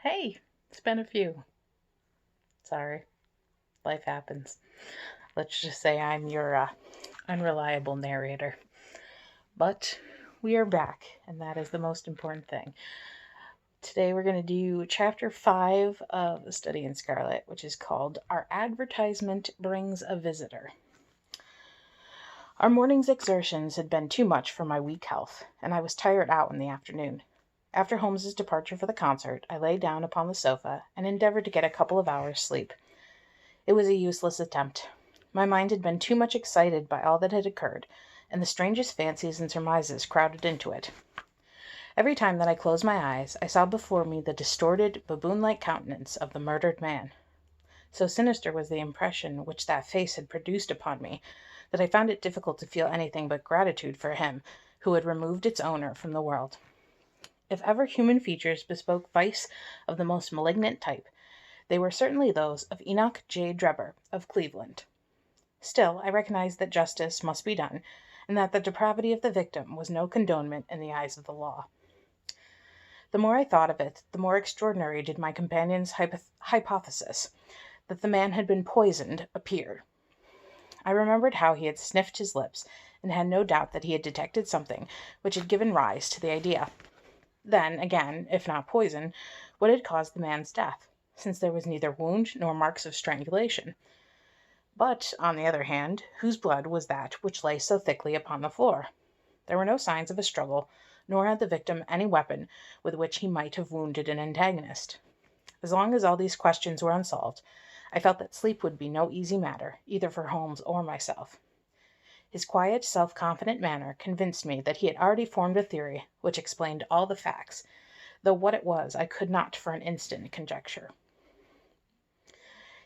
Hey, it's been a few. Sorry, life happens. Let's just say I'm your unreliable narrator. But we are back, and that is the most important thing. Today we're going to do chapter 5 of the study in Scarlet, which is called Our Advertisement Brings a Visitor. Our morning's exertions had been too much for my weak health, and I was tired out in the afternoon. After Holmes's departure for the concert, I lay down upon the sofa and endeavored to get a couple of hours' sleep. It was a useless attempt. My mind had been too much excited by all that had occurred, and the strangest fancies and surmises crowded into it. Every time that I closed my eyes, I saw before me the distorted, baboon-like countenance of the murdered man. So sinister was the impression which that face had produced upon me, that I found it difficult to feel anything but gratitude for him who had removed its owner from the world. If ever human features bespoke vice of the most malignant type, they were certainly those of Enoch J. Drebber of Cleveland. Still, I recognized that justice must be done, and that the depravity of the victim was no condonement in the eyes of the law. The more I thought of it, the more extraordinary did my companion's hypothesis that the man had been poisoned appear. I remembered how he had sniffed his lips, and had no doubt that he had detected something which had given rise to the idea. Then, again, if not poison, what had caused the man's death, since there was neither wound nor marks of strangulation? But, on the other hand, whose blood was that which lay so thickly upon the floor? There were no signs of a struggle, nor had the victim any weapon with which he might have wounded an antagonist. As long as all these questions were unsolved, I felt that sleep would be no easy matter, either for Holmes or myself. His quiet, self-confident manner convinced me that he had already formed a theory which explained all the facts, though what it was I could not for an instant conjecture.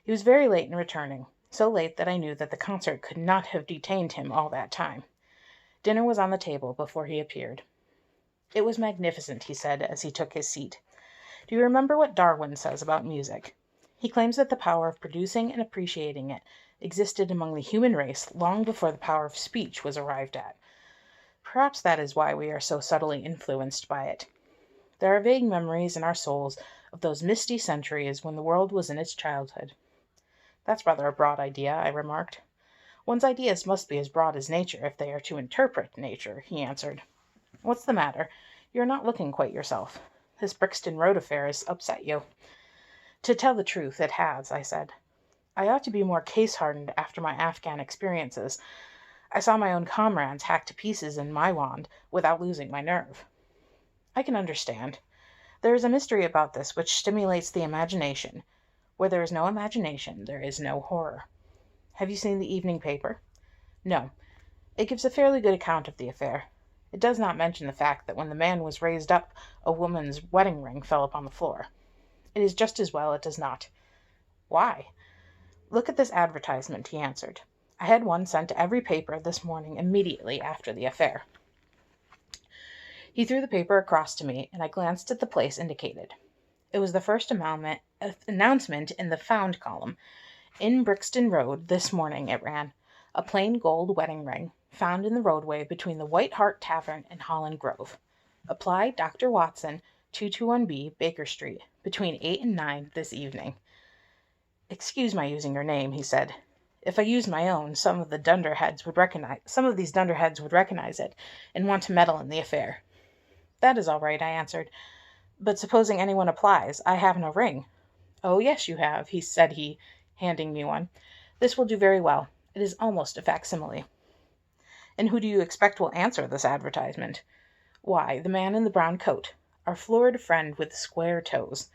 He was very late in returning, so late that I knew that the concert could not have detained him all that time. Dinner was on the table before he appeared. "It was magnificent," he said as he took his seat. "Do you remember what Darwin says about music? He claims that the power of producing and appreciating it existed among the human race long before the power of speech was arrived at. Perhaps that is why we are so subtly influenced by it. There are vague memories in our souls of those misty centuries when the world was in its childhood." "That's rather a broad idea," I remarked. "One's ideas must be as broad as nature if they are to interpret nature," he answered. "What's the matter? You're not looking quite yourself. This Brixton Road affair has upset you." "To tell the truth, it has," I said. "I ought to be more case-hardened after my Afghan experiences. I saw my own comrades hacked to pieces in Maiwand without losing my nerve." "I can understand. There is a mystery about this which stimulates the imagination. Where there is no imagination there is no horror. Have you seen the evening paper?" "No. It gives a fairly good account of the affair. It does not mention the fact that when the man was raised up a woman's wedding ring fell upon the floor. It is just as well it does not." "Why?" "Look at this advertisement," he answered. "I had one sent to every paper this morning immediately after the affair." He threw the paper across to me, and I glanced at the place indicated. It was the first announcement in the Found column. "In Brixton Road this morning," it ran, "a plain gold wedding ring found in the roadway between the White Hart Tavern and Holland Grove. Apply Dr. Watson, 221B, Baker Street, between 8 and 9 this evening." "Excuse my using your name," he said. "If I used my own, some of these dunderheads would recognize it and want to meddle in the affair." "That is all right," I answered. "But supposing anyone applies, I have no ring." "Oh, yes, you have," said he, handing me one. "This will do very well. It is almost a facsimile." "And who do you expect will answer this advertisement?" "Why, the man in the brown coat, our florid friend with the square toes.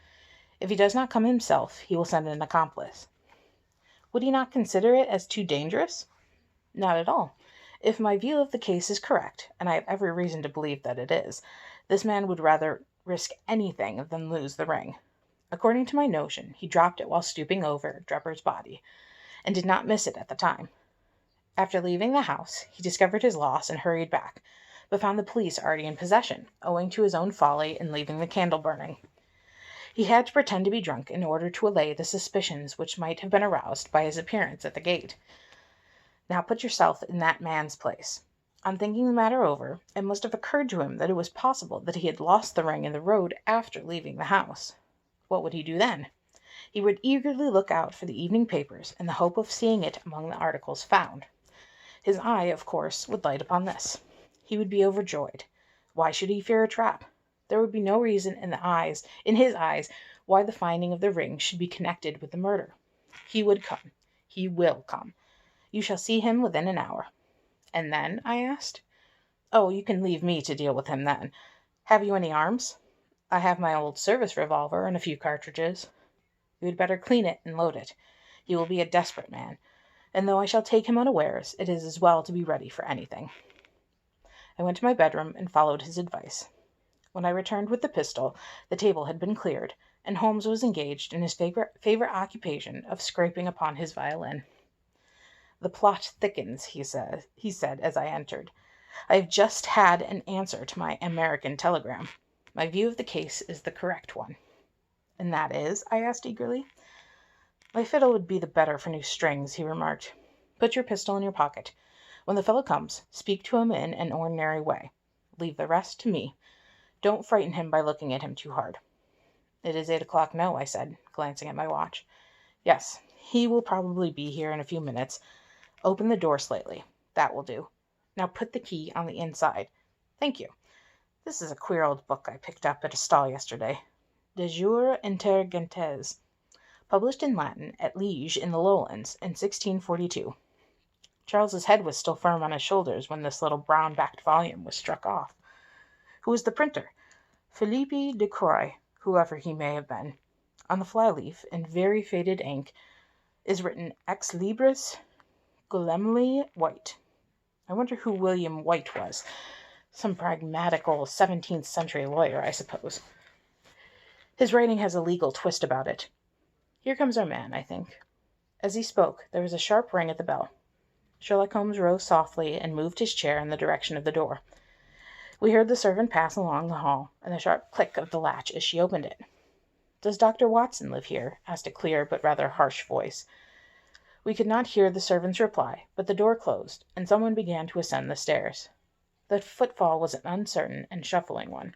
If he does not come himself, he will send an accomplice." "Would he not consider it as too dangerous?" "Not at all. If my view of the case is correct, and I have every reason to believe that it is, this man would rather risk anything than lose the ring. According to my notion, he dropped it while stooping over Drebber's body, and did not miss it at the time. After leaving the house, he discovered his loss and hurried back, but found the police already in possession, owing to his own folly in leaving the candle burning. He had to pretend to be drunk in order to allay the suspicions which might have been aroused by his appearance at the gate. Now put yourself in that man's place. On thinking the matter over, it must have occurred to him that it was possible that he had lost the ring in the road after leaving the house. What would he do then? He would eagerly look out for the evening papers in the hope of seeing it among the articles found. His eye, of course, would light upon this. He would be overjoyed. Why should he fear a trap? There would be no reason in his eyes, why the finding of the ring should be connected with the murder. He would come. He will come. You shall see him within an hour. And then? I asked. Oh, you can leave me to deal with him then. Have you any arms? I have my old service revolver and a few cartridges. You had better clean it and load it. He will be a desperate man, and though I shall take him unawares, it is as well to be ready for anything. I went to my bedroom and followed his advice. When I returned with the pistol, the table had been cleared, and Holmes was engaged in his favorite occupation of scraping upon his violin. The plot thickens, he said as I entered. I have just had an answer to my American telegram. My view of the case is the correct one. And that is? I asked eagerly. My fiddle would be the better for new strings, he remarked. Put your pistol in your pocket. When the fellow comes, speak to him in an ordinary way. Leave the rest to me. Don't frighten him by looking at him too hard. It is 8 o'clock now, I said, glancing at my watch. Yes, he will probably be here in a few minutes. Open the door slightly. That will do. Now put the key on the inside. Thank you. This is a queer old book I picked up at a stall yesterday. De Jure Intelligentes, published in Latin at Liege in the Lowlands in 1642. Charles's head was still firm on his shoulders when this little brown-backed volume was struck off. Who is the printer? Philippe de Croix, whoever he may have been. On the fly-leaf, in very faded ink, is written Ex Libris Guillemly White. I wonder who William White was. Some pragmatical 17th century lawyer, I suppose. His writing has a legal twist about it. Here comes our man, I think. As he spoke, there was a sharp ring at the bell. Sherlock Holmes rose softly and moved his chair in the direction of the door. We heard the servant pass along the hall, and the sharp click of the latch as she opened it. Does Dr. Watson live here? Asked a clear but rather harsh voice. We could not hear the servant's reply, but the door closed, and someone began to ascend the stairs. The footfall was an uncertain and shuffling one.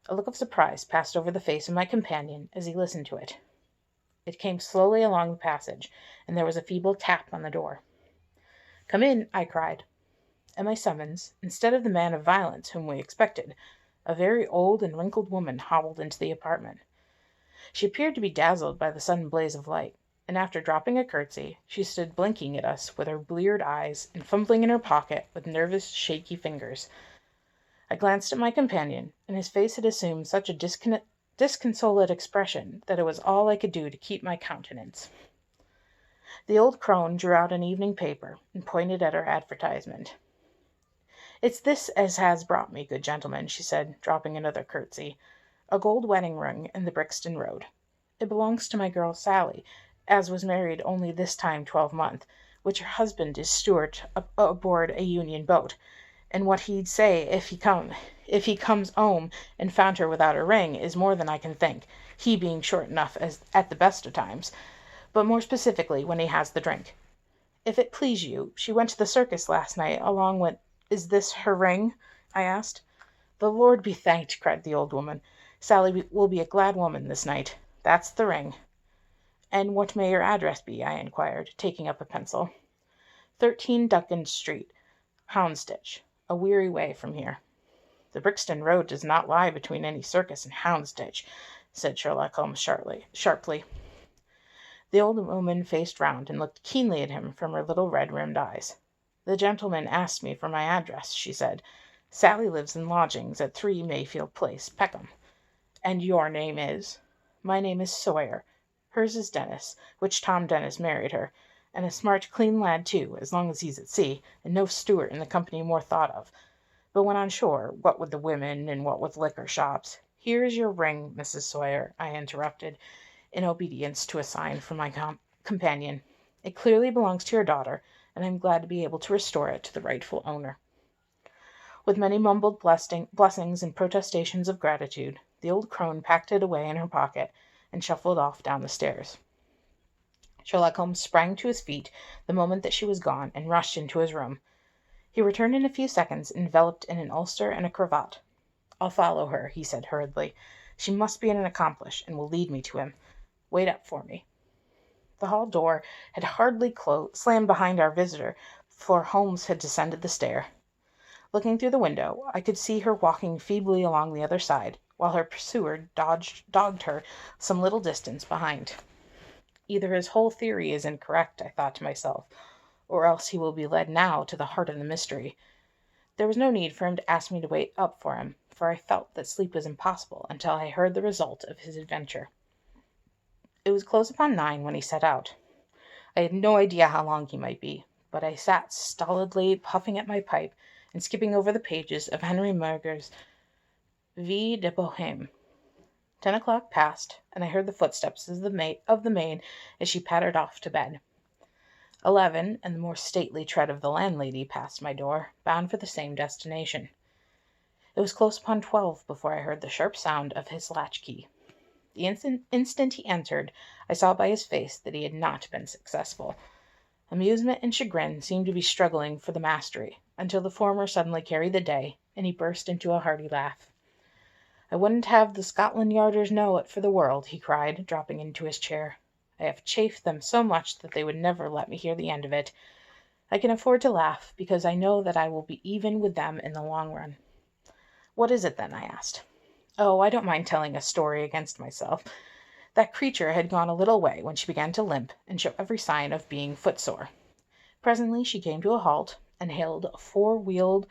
A look of surprise passed over the face of my companion as he listened to it. It came slowly along the passage, and there was a feeble tap on the door. "Come in," I cried. At my summons, instead of the man of violence whom we expected, a very old and wrinkled woman hobbled into the apartment. She appeared to be dazzled by the sudden blaze of light, and after dropping a curtsy, she stood blinking at us with her bleared eyes and fumbling in her pocket with nervous, shaky fingers. I glanced at my companion, and his face had assumed such a disconsolate expression that it was all I could do to keep my countenance. The old crone drew out an evening paper and pointed at her advertisement. "It's this as has brought me, good gentleman," she said, dropping another curtsy. "A gold wedding ring in the Brixton Road. It belongs to my girl Sally, as was married only this time 12 month, which her husband is steward aboard a Union boat, and what he'd say if he comes 'ome and found her without a ring is more than I can think, he being short enough as at the best of times, but more specifically when he has the drink. If it please you, she went to the circus last night along with—" "Is this her ring?" I asked. "The Lord be thanked," cried the old woman. "Sally will be a glad woman this night. That's the ring." "And what may your address be?" I inquired, taking up a pencil. 13 Duncan Street, Houndsditch, a weary way from here. "The Brixton Road does not lie between any circus and Houndsditch," said Sherlock Holmes sharply. The old woman faced round and looked keenly at him from her little red-rimmed eyes. "The gentleman asked me for my address," she said. "Sally lives in lodgings at 3 Mayfield Place, Peckham." "And your name is?" "My name is Sawyer. Hers is Dennis, which Tom Dennis married her, and a smart, clean lad, too, as long as he's at sea, and no steward in the company more thought of. But when on shore, what with the women, and what with liquor shops—" "Here is your ring, Mrs. Sawyer," I interrupted, in obedience to a sign from my companion. "It clearly belongs to your daughter, and I am glad to be able to restore it to the rightful owner." With many mumbled blessings and protestations of gratitude, the old crone packed it away in her pocket and shuffled off down the stairs. Sherlock Holmes sprang to his feet the moment that she was gone and rushed into his room. He returned in a few seconds enveloped in an ulster and a cravat. "I'll follow her," he said hurriedly. She must be an accomplice and will lead me to him. Wait up for me." The hall door had hardly slammed behind our visitor before Holmes had descended the stair. Looking through the window, I could see her walking feebly along the other side, while her pursuer dogged her some little distance behind. Either his whole theory is incorrect, I thought to myself, or else he will be led now to the heart of the mystery. There was no need for him to ask me to wait up for him, for I felt that sleep was impossible until I heard the result of his adventure. It was close upon 9 when he set out. I had no idea how long he might be, but I sat stolidly puffing at my pipe and skipping over the pages of Henry Murger's Vie de Bohème. 10 o'clock passed, and I heard the footsteps of the maid as she pattered off to bed. 11, and the more stately tread of the landlady passed my door, bound for the same destination. It was close upon 12 before I heard the sharp sound of his latchkey. The instant he entered, I saw by his face that he had not been successful. Amusement and chagrin seemed to be struggling for the mastery, until the former suddenly carried the day, and he burst into a hearty laugh. "I wouldn't have the Scotland Yarders know it for the world," he cried, dropping into his chair. "I have chaffed them so much that they would never let me hear the end of it. I can afford to laugh, because I know that I will be even with them in the long run." "What is it, then?" I asked. "Oh, I don't mind telling a story against myself. That creature had gone a little way when she began to limp and show every sign of being footsore. Presently she came to a halt and hailed a four-wheeler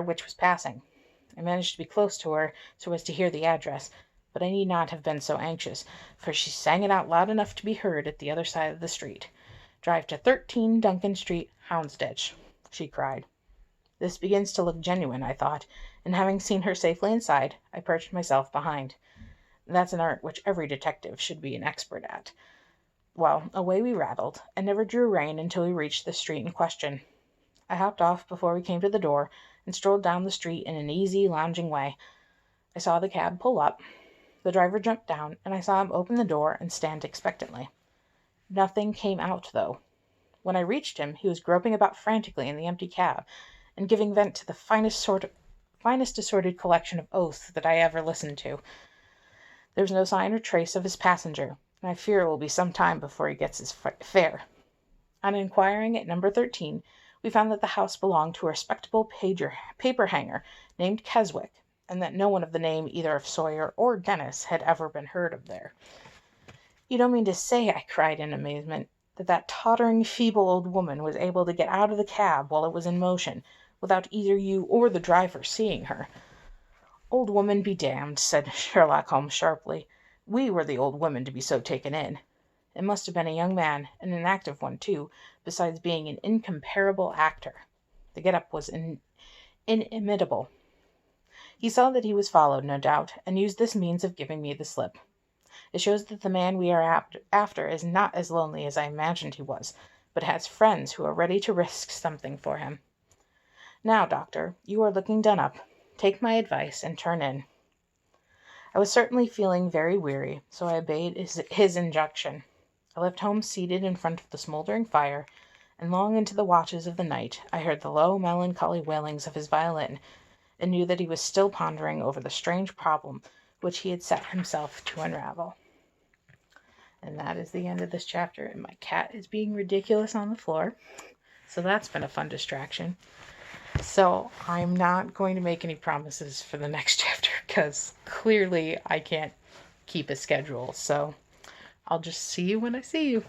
which was passing. I managed to be close to her so as to hear the address, but I need not have been so anxious, for she sang it out loud enough to be heard at the other side of the street. 'Drive to 13 Duncan Street, Houndsditch,' she cried. This begins to look genuine, I thought, and having seen her safely inside, I perched myself behind. That's an art which every detective should be an expert at. Well, away we rattled, and never drew rein until we reached the street in question. I hopped off before we came to the door, and strolled down the street in an easy, lounging way. I saw the cab pull up. The driver jumped down, and I saw him open the door and stand expectantly. Nothing came out, though. When I reached him, he was groping about frantically in the empty cab, and giving vent to the finest assorted collection of oaths that I ever listened to. There was no sign or trace of his passenger, and I fear it will be some time before he gets his fare. On inquiring at number 13, we found that the house belonged to a respectable paper hanger named Keswick, and that no one of the name either of Sawyer or Dennis had ever been heard of there. "You don't mean to say," I cried in amazement, "that tottering, feeble old woman was able to get out of the cab while it was in motion, without either you or the driver seeing her?" "Old woman be damned," said Sherlock Holmes sharply. "We were the old women to be so taken in. It must have been a young man, and an active one, too, besides being an incomparable actor. The get-up was inimitable. He saw that he was followed, no doubt, and used this means of giving me the slip. It shows that the man we are after is not as lonely as I imagined he was, but has friends who are ready to risk something for him. Now, doctor, you are looking done up. Take my advice and turn in." I was certainly feeling very weary, so I obeyed his injunction. I left Holmes seated in front of the smouldering fire, and long into the watches of the night I heard the low, melancholy wailings of his violin, and knew that he was still pondering over the strange problem which he had set himself to unravel. And that is the end of this chapter, and my cat is being ridiculous on the floor, so that's been a fun distraction. So I'm not going to make any promises for the next chapter, because clearly I can't keep a schedule, so I'll just see you when I see you.